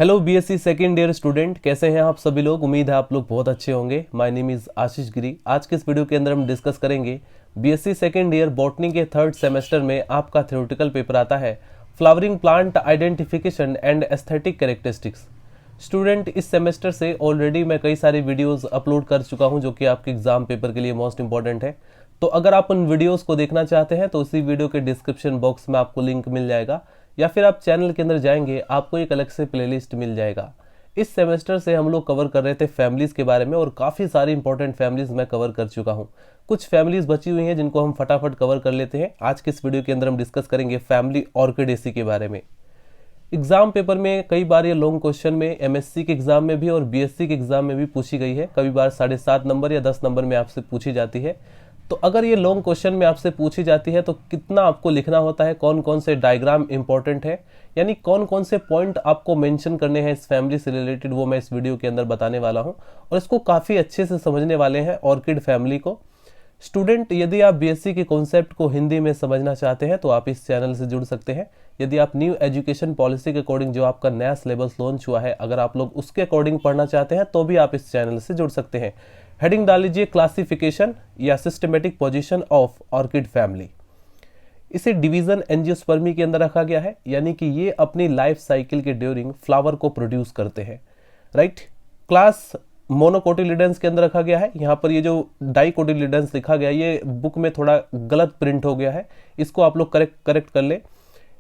Hello BSc second year student, कैसे हैं आप सभी लोग। उम्मीद है आप लोग बहुत अच्छे होंगे। माय नेम इज़ आशीष गिरी। आज के इस वीडियो के अंदर हम डिस्कस करेंगे बीएससी सेकेंड ईयर बॉटनी के थर्ड सेमेस्टर में आपका थ्योरेटिकल पेपर आता है flowering plant identification and aesthetic characteristics. Student, इस सेमेस्टर से ऑलरेडी मैं कई सारे वीडियोस अपलोड कर चुका हूं जो कि आपके एग्जाम पेपर के लिए मोस्ट इंपॉर्टेंट है। तो अगर आप उन वीडियोस को देखना चाहते हैं तो उसी वीडियो के डिस्क्रिप्शन बॉक्स में आपको लिंक मिल जाएगा, या फिर आप चैनल के अंदर जाएंगे आपको एक अलग से प्लेलिस्ट मिल जाएगा। इस सेमेस्टर से हम लोग कवर कर रहे थे फैमिलीज के बारे में, और काफ़ी सारी इंपॉर्टेंट फैमिलीज मैं कवर कर चुका हूँ। कुछ फैमिलीज बची हुई हैं जिनको हम फटाफट कवर कर लेते हैं। आज के इस वीडियो के अंदर हम डिस्कस करेंगे फैमिली ऑर्किडेसी के बारे में। एग्जाम पेपर में कई बार ये लॉन्ग क्वेश्चन में एमएससी के एग्जाम में भी और बीएससी के एग्जाम में भी पूछी गई है। कभी बार 7.5 नंबर या 10 नंबर में आपसे पूछी जाती है। तो अगर ये लॉन्ग क्वेश्चन में आपसे पूछी जाती है तो कितना आपको लिखना होता है, कौन कौन से डायग्राम इंपॉर्टेंट है, यानी कौन कौन से पॉइंट आपको मेंशन करने हैं इस फैमिली से रिलेटेड, वो मैं इस वीडियो के अंदर बताने वाला हूं। और इसको काफ़ी अच्छे से समझने वाले हैं ऑर्किड फैमिली को। स्टूडेंट, यदि आप बीएससी के कॉन्सेप्ट को हिंदी में समझना चाहते हैं तो आप इस चैनल से जुड़ सकते हैं। यदि आप न्यू एजुकेशन पॉलिसी के अकॉर्डिंग जो आपका नया सिलेबस लॉन्च हुआ है, अगर आप लोग उसके अकॉर्डिंग पढ़ना चाहते हैं तो भी आप इस चैनल से जुड़ सकते हैं। हेडिंग डाल लीजिए क्लासिफिकेशन या systematic position of orchid family. इसे डिवीजन एंजियोस्पर्मी के अंदर रखा गया है, यानी कि ये अपनी लाइफ साइकिल के ड्यूरिंग फ्लावर को प्रोड्यूस करते हैं। राइट। क्लास मोनोकोटिलिडेंस के अंदर रखा गया है। यहाँ पर ये जो डाइकोटिलिडेंस लिखा गया ये बुक में थोड़ा गलत प्रिंट हो गया है, इसको आप लोग करेक्ट कर ले।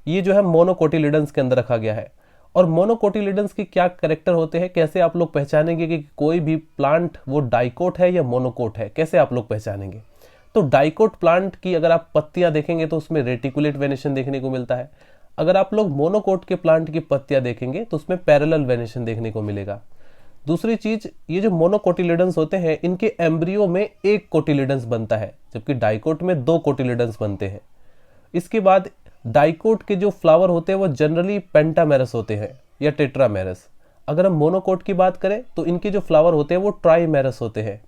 ये जो है मोनोकोटिलिडेंस के अंदर रखा गया है। और मोनोकोटिलिडेंस की क्या कैरेक्टर होते हैं, कैसे आप लोग पहचानेंगे कि कोई भी प्लांट वो डाइकोट है या मोनोकोट है, कैसे आप लोग पहचानेंगे। तो डाइकोट प्लांट की अगर आप पत्तियां देखेंगे तो उसमें रेटिकुलेट वेनेशन देखने को मिलता है। अगर आप लोग मोनोकोट के प्लांट की पत्तियां देखेंगे तो उसमें पैरेलल वेनेशन देखने को मिलेगा। दूसरी चीज, ये जो मोनोकोटिलिडेंस होते हैं इनके एम्ब्रियो में एक कोटिलिडेंस बनता है, जबकि डाइकोट में 2 कोटिलिडेंस बनते हैं। इसके बाद डाइकोट के जो फ्लावर होते हैं वो जनरली पेंटामेरस होते हैं या टेट्रामेरस। अगर हम मोनोकोट की बात करें तो इनके जो फ्लावर होते हैं वो ट्राइमेरस होते हैं।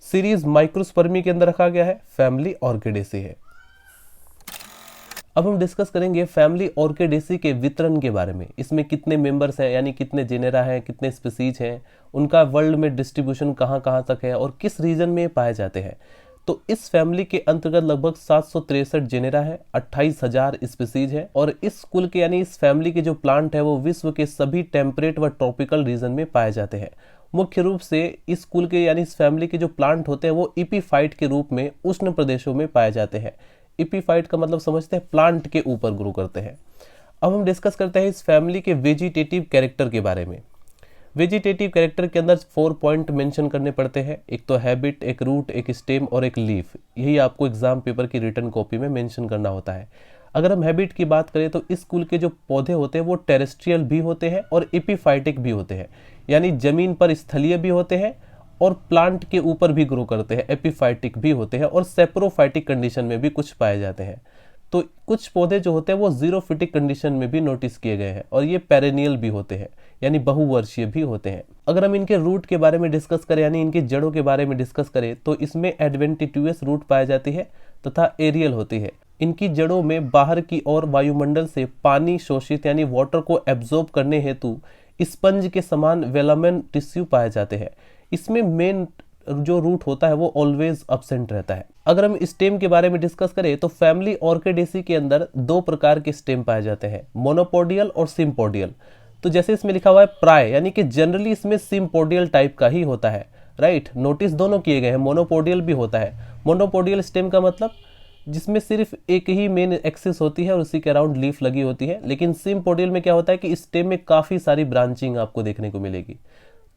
सीरीज माइक्रोस्पर्मी के अंदर रखा गया है, फैमिली ऑर्किडेसी है। अब हम डिस्कस करेंगे फैमिली ऑर्किडेसी के वितरण के बारे में। इसमें कितने मेंबर्स हैं, यानी कितने जेनेरा हैं, कितने स्पीसीज हैं, उनका वर्ल्ड में डिस्ट्रीब्यूशन कहाँ कहाँ तक है और किस रीजन में पाए जाते हैं। तो इस फैमिली के अंतर्गत लगभग 763 जेनेरा है, 28,000 स्पीसीज है। और इस कुल के यानी इस फैमिली के जो प्लांट है वो विश्व के सभी टेम्परेट व ट्रॉपिकल रीजन में पाए जाते हैं। मुख्य रूप से इस कुल के यानी इस फैमिली के जो प्लांट होते हैं वो इपीफाइट के रूप में उष्ण प्रदेशों में पाए जाते हैं। इपीफाइट का मतलब समझते हैं प्लांट के ऊपर ग्रो करते हैं। अब हम डिस्कस करते हैं इस फैमिली के वेजिटेटिव कैरेक्टर के बारे में। वेजिटेटिव कैरेक्टर के अंदर 4 पॉइंट मेंशन करने पड़ते हैं। एक तो हैबिट, एक रूट, एक स्टेम और एक लीफ। यही आपको एग्जाम पेपर की रिटर्न कॉपी में मेंशन करना होता है। अगर हम हैबिट की बात करें तो इस कुल के जो पौधे होते हैं वो टेरेस्ट्रियल भी होते हैं और एपीफाइटिक भी होते हैं, यानी जमीन पर स्थलीय भी होते हैं और प्लांट के ऊपर भी ग्रो करते हैं, एपीफाइटिक भी होते हैं और सेप्रोफाइटिक कंडीशन में भी कुछ पाए जाते हैं। तो कुछ पौधे जो होते हैं वो जीरोफिटिक कंडीशन में भी नोटिस किए गए हैं और ये पेरेनियल भी होते हैं, यानी बहुवर्षीय भी होते हैं। अगर हम इनके रूट के बारे में डिस्कस करें, यानी इनकी जड़ों के बारे में डिस्कस करें, तो इसमें एडवेंटिट्यूअस रूट पाई जाती है तथा एरियल होती है। इनकी जड़ों में बाहर की ओर वायुमंडल से पानी शोषित यानी वाटर को एब्जॉर्ब करने हेतु स्पंज के समान वेलामेन टिश्यू पाए जाते हैं। इसमें मेन जो रूट होता है वो ऑलवेज अब्सेंट रहता है। अगर हम स्टेम के बारे में डिस्कस करें तो फैमिली ऑर्किडेसी के अंदर 2 प्रकार के स्टेम पाए जाते हैं, मोनोपोडियल और सिम्पोडियल। तो जैसे इसमें लिखा हुआ है प्राय, यानी कि जनरली इसमें सिम्पोडियल टाइप का ही होता है। राइट, नोटिस दोनों किए गए हैं, मोनोपोडियल भी होता है। मोनोपोडियल स्टेम का मतलब जिसमें सिर्फ एक ही मेन एक्सिस होती है और उसी के अराउंड लीफ लगी होती है। लेकिन सिम्पोडियल में क्या होता है कि स्टेम में काफी सारी ब्रांचिंग आपको देखने को मिलेगी।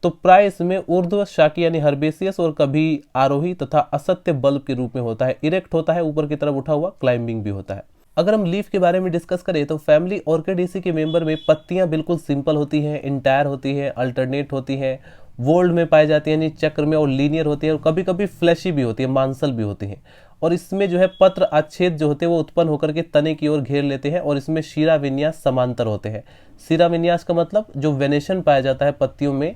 तो प्राय इसमें ऊर्ध्व शाखी यानी हर्बेसियस और कभी आरोही तथा असत्य बल्ब के रूप में होता है, इरेक्ट होता है, ऊपर की तरफ उठा हुआ, क्लाइंबिंग भी होता है। अगर हम लीफ के बारे में डिस्कस करें तो फैमिली ऑर्किडेसी के मेंबर में पत्तियां बिल्कुल सिंपल होती हैं, इंटायर होती है, अल्टरनेट होती है, वोल्ड में पाई जाती है यानी चक्र में, और लीनियर होती है और कभी कभी फ्लैशी भी होती है, मांसल भी होती है। और इसमें जो है पत्र अच्छेद जो होते हैं वो उत्पन्न होकर के तने की ओर घेर लेते हैं और इसमें शिरा विन्यास समांतर होते हैं। शिरा विन्यास का मतलब जो वेनेशन पाया जाता है पत्तियों में,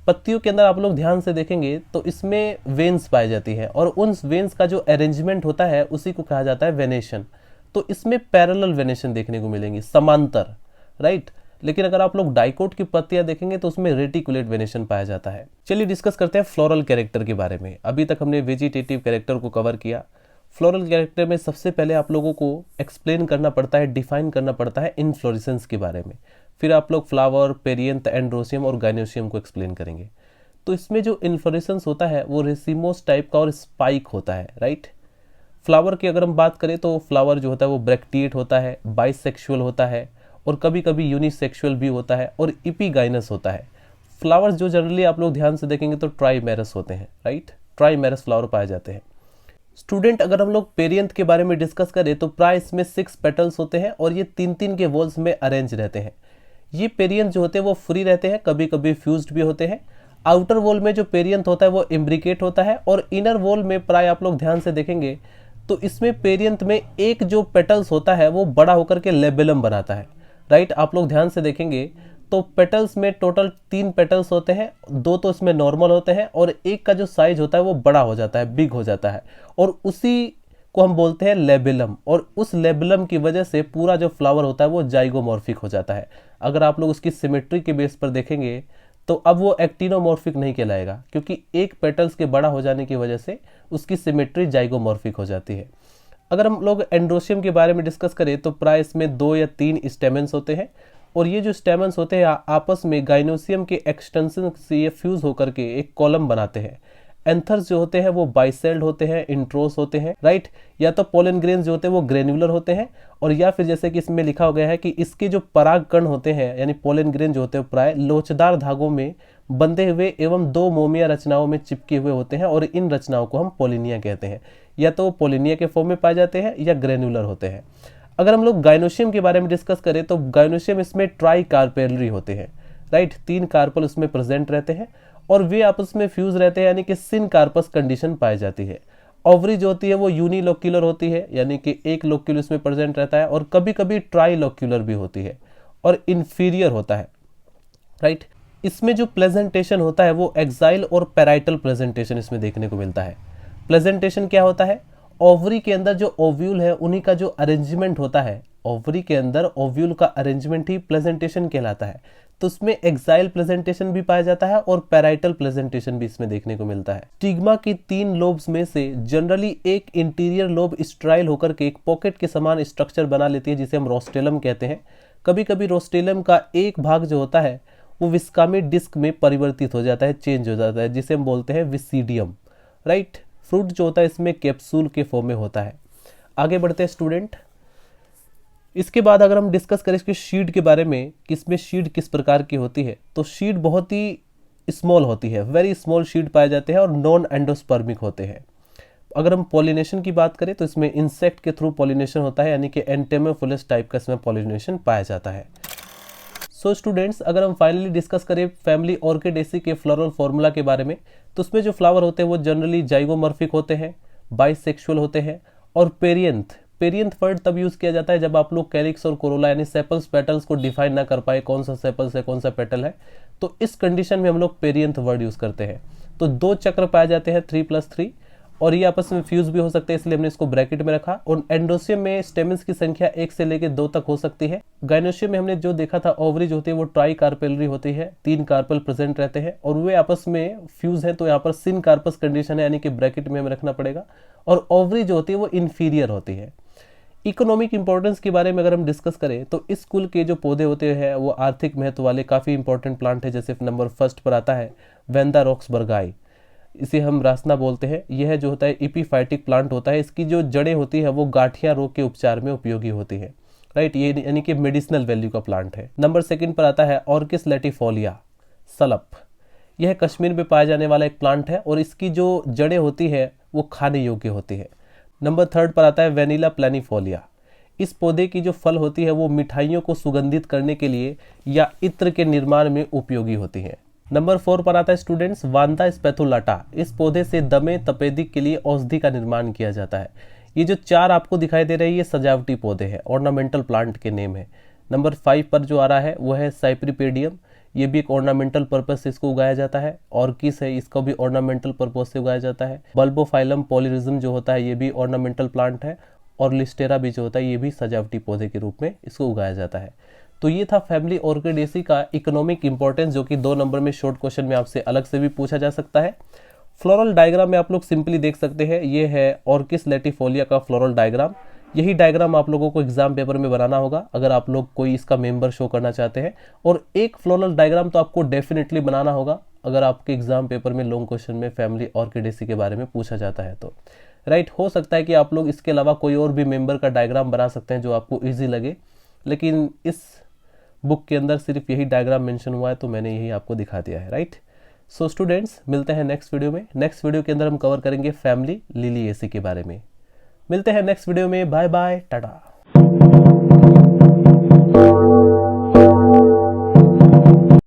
पत्तियों के अंदर आप लोग ध्यान से देखेंगे तो इसमें वेन्स पाई जाती है और उन वेन्स का जो अरेंजमेंट होता है उसी को कहा जाता है वेनेशन। तो इसमें पैरेलल वेनेशन देखने को मिलेंगी, समांतर। राइट, लेकिन अगर आप लोग डाइकोट की पत्तियां देखेंगे तो उसमें रेटिकुलेट वेनेशन पाया जाता है। चलिए डिस्कस करते हैं फ्लोरल कैरेक्टर के बारे में। अभी तक हमने वेजिटेटिव कैरेक्टर को कवर किया। फ्लोरल कैरेक्टर में सबसे पहले आप लोगों को एक्सप्लेन करना पड़ता है, डिफाइन करना पड़ता है इनफ्लोरेसेंस के बारे में। फिर आप लोग फ्लावर, पेरियंथ, एंड्रोसियम और गाइनोसियम को एक्सप्लेन करेंगे। तो इसमें जो इन्फ्लोरेसेंस होता है वो रेसिमोस टाइप का और स्पाइक होता है, राइट। फ्लावर की अगर हम बात करें तो फ्लावर जो होता है वो ब्रैक्टिएट होता है, बाइसेक्सुअल होता है और कभी कभी यूनिसेक्सुअल भी होता है और इपीगाइनस होता है। फ्लावर्स जो जनरली आप लोग ध्यान से देखेंगे तो ट्राइमेरस होते हैं, राइट। ट्राइमेरस फ्लावर पाए जाते हैं। स्टूडेंट, अगर हम लोग पेरियंथ के बारे में डिस्कस करें तो प्राय इसमें 6 पेटल्स होते हैं और ये 3-3 के वॉल्स में अरेंज रहते हैं। ये पेरियंथ जो होते हैं वो फ्री रहते हैं, कभी कभी फ्यूज्ड भी होते हैं। आउटर वॉल में जो पेरियंथ होता है वो इम्ब्रिकेट होता है और इनर वॉल में प्राय आप लोग ध्यान से देखेंगे तो इसमें पेरियंथ में एक जो पेटल्स होता है वो बड़ा होकर के लेबेलम बनाता है, राइट। आप लोग ध्यान से देखेंगे तो पेटल्स में टोटल 3 पेटल्स होते हैं, 2 तो इसमें नॉर्मल होते हैं और एक का जो साइज होता है वो बड़ा हो जाता है, बिग हो जाता है और उसी को हम बोलते हैं लेबेलम। और उस लेबेलम की वजह से पूरा जो फ्लावर होता है वो जाइगोमॉर्फिक हो जाता है। अगर आप लोग उसकी सिमेट्री के बेस पर देखेंगे तो अब वो एक्टिनोमॉर्फिक नहीं कहलाएगा, क्योंकि एक पेटल्स के बड़ा हो जाने की वजह से उसकी सिमेट्री जाइगोमॉर्फिक हो जाती है। अगर हम लोग एंड्रोसियम के बारे में डिस्कस करें तो प्राय इसमें 2 या 3 स्टेमेंस होते हैं और ये जो स्टेमेंस होते हैं आपस में गाइनोसियम के एक्सटेंशन से ये फ्यूज होकर के एक कॉलम बनाते हैं। एंथर्स जो होते हैं वो बाइसेल्ड होते हैं, इंट्रोस होते हैं, राइट। या तो पोलन ग्रेन्स जो होते हैं वो ग्रेन्युलर होते हैं और या फिर जैसे कि इसमें लिखा हो गया है कि इसके जो पराग कण होते हैं यानी पोलन ग्रेन जो होते हैं प्राय लोचदार धागों में बंधे हुए एवं 2 मोमिया रचनाओं में चिपके हुए होते हैं और इन रचनाओं को हम पोलिनिया कहते हैं। या तो पोलिनिया के फॉर्म में पाए जाते हैं या ग्रेन्युलर होते हैं। अगर हम लोग गाइनोसियम के बारे में डिस्कस करें तो गाइनोसियम इसमें ट्राई कार्पेलरी होते हैं, राइट। 3 कार्पल उसमें प्रेजेंट रहते हैं और वे आपस में फ्यूज रहते हैं यानी कि सिन कार्पस कंडीशन पाई जाती है। ओवरी जो होती है वो यूनिलोक्यूलर होती है यानी कि एक लोक्यूल इसमें प्रेजेंट रहता है और कभी कभी ट्राइलोक्यूलर भी होती है और इंफीरियर होता है, राइट। इसमें जो प्रेजेंटेशन होता है वो एक्साइल और पैराइटल प्रेजेंटेशन इसमें देखने को मिलता है। प्रेजेंटेशन क्या होता है? ओवरी के अंदर जो ओव्यूल है उन्हीं का जो अरेंजमेंट होता है, ओवरी के अंदर ओव्यूल का अरेंजमेंट ही प्रेजेंटेशन कहलाता है। तो उसमें एक्साइल प्रेजेंटेशन भी पाया जाता है और पैराइटल प्रेजेंटेशन भी इसमें देखने को मिलता है। स्टिग्मा की 3 लोब्स में से जनरली एक इंटीरियर लोब स्ट्राइल होकर के एक पॉकेट के समान स्ट्रक्चर बना लेती है जिसे हम रोस्टेलम कहते हैं। कभी कभी रोस्टेलम का एक भाग जो होता है वो विस्कामी डिस्क में परिवर्तित हो जाता है, चेंज हो जाता है, जिसे हम बोलते हैं विसीडियम, राइट। फ्रूट जो होता है इसमें कैप्सूल के फॉर्म में होता है। आगे बढ़ते हैं स्टूडेंट। इसके बाद अगर हम डिस्कस करें इसके शीड के बारे में कि इसमें शीड किस प्रकार की होती है, तो शीड बहुत ही स्मॉल होती है, वेरी स्मॉल शीड पाए जाते हैं और नॉन एंडोस्पर्मिक होते हैं। अगर हम पॉलिनेशन की बात करें तो इसमें इंसेक्ट के थ्रू पॉलिनेशन होता है यानी कि एंटेमोफिलस टाइप का इसमें पॉलिनेशन पाया जाता है। सो स्टूडेंट्स, अगर हम फाइनली डिस्कस करें फैमिली ऑर्किडेसी के फ्लोरल फॉर्मूला के बारे में तो उसमें जो फ्लावर होते हैं वो जनरली जाइगोमॉर्फिक होते हैं, बाइसेक्सुअल होते हैं और पेरियंथ वर्ड तब यूज किया जाता है जब आप लोग कैरिक्स और कोरोला यानी सेपल्स पेटल्स को डिफाइन ना कर पाए कौन सा सेपल्स है कौन सा पेटल है, तो इस कंडीशन में हम लोग पेरियंथ वर्ड यूज करते हैं। तो 2 चक्र पाए जाते हैं 3+3 और ये आपस में फ्यूज भी हो सकते हैं, इसलिए हमने इसको ब्रैकेट में रखा। और एंडोसियम में स्टेमेंस की संख्या 1 से लेकर 2 तक हो सकती है। गाइनोसियम में हमने जो देखा था ओवरी जो होती है वो ट्राई कार्पेलरी होती है, 3 कार्पल प्रेजेंट रहते हैं और वे आपस में फ्यूज है, तो यहाँ पर सिन कार्पस कंडीशन है यानी कि ब्रैकेट में हमें रखना पड़ेगा। और ओवरी जो होती है वो इन्फीरियर होती है। इकोनॉमिक इंपॉर्टेंस के बारे में अगर हम डिस्कस करें तो इस कुल के जो पौधे होते हैं वो आर्थिक महत्व वाले काफी इंपॉर्टेंट प्लांट है। जैसे नंबर 1 पर आता है वेंदा रॉक्सबर्गाई, इसे हम रासना बोलते हैं। यह जो होता है इपीफाइटिक प्लांट होता है, इसकी जो जड़ें होती है वो गांठिया रोग के उपचार में उपयोगी होती है, राइट। ये यानी कि मेडिसिनल वैल्यू का प्लांट है। नंबर 2 पर आता है ऑर्किस लैटिफोलिया सलप। यह कश्मीर में पाया जाने वाला एक प्लांट है और इसकी जो जड़ें होती है वो खाने योग्य होती है। नंबर 3 पर आता है वेनिला प्लेनिफोलिया। इस पौधे की जो फल होती है वो मिठाइयों को सुगंधित करने के लिए या इत्र के निर्माण में उपयोगी होती है। नंबर 4 पर आता है स्टूडेंट्स वांदा स्पेथुलाटा। इस पौधे से दमे तपेदिक के लिए औषधि का निर्माण किया जाता है। ये जो 4 आपको दिखाई दे रहे हैं ये सजावटी पौधे हैं, ऑर्नामेंटल प्लांट के नेम है। नंबर 5 पर जो आ रहा है वो है साइप्रिपेडियम। ये भी एक ऑर्नामेंटल पर्पस से इसको उगाया जाता है। ऑर्किस है, इसको भी ऑर्नामेंटल पर्पस से उगाया जाता है। बल्बोफाइलम पॉलीरिज्म जो होता है ये भी ऑर्नामेंटल प्लांट है और लिस्टेरा भी जो होता है ये भी सजावटी पौधे के रूप में इसको उगाया जाता है। तो ये था फैमिली ऑर्किडेसी का इकोनॉमिक इंपॉर्टेंस, जो कि 2 नंबर में शॉर्ट क्वेश्चन में आपसे अलग से भी पूछा जा सकता है। फ्लोरल डायग्राम में आप लोग सिंपली देख सकते हैं, ये है ऑर्किस लैटिफोलिया का फ्लोरल डायग्राम। यही डायग्राम आप लोगों को एग्जाम पेपर में बनाना होगा अगर आप लोग कोई इसका मेंबर शो करना चाहते हैं। और एक फ्लोरल डायग्राम तो आपको डेफिनेटली बनाना होगा अगर आपके एग्जाम पेपर में लॉन्ग क्वेश्चन में फैमिली ऑर्किडेसी के बारे में पूछा जाता है तो। राइट, हो सकता है कि आप लोग इसके अलावा कोई और भी मेंबर का डायग्राम बना सकते हैं जो आपको ईजी लगे, लेकिन इस बुक के अंदर सिर्फ यही डायग्राम मेंशन हुआ है तो मैंने यही आपको दिखा दिया है। राइट, सो स्टूडेंट्स, मिलते हैं नेक्स्ट वीडियो में। नेक्स्ट वीडियो के अंदर हम कवर करेंगे फैमिली लिलिएसी के बारे में। मिलते हैं नेक्स्ट वीडियो में। Bye bye, Tata.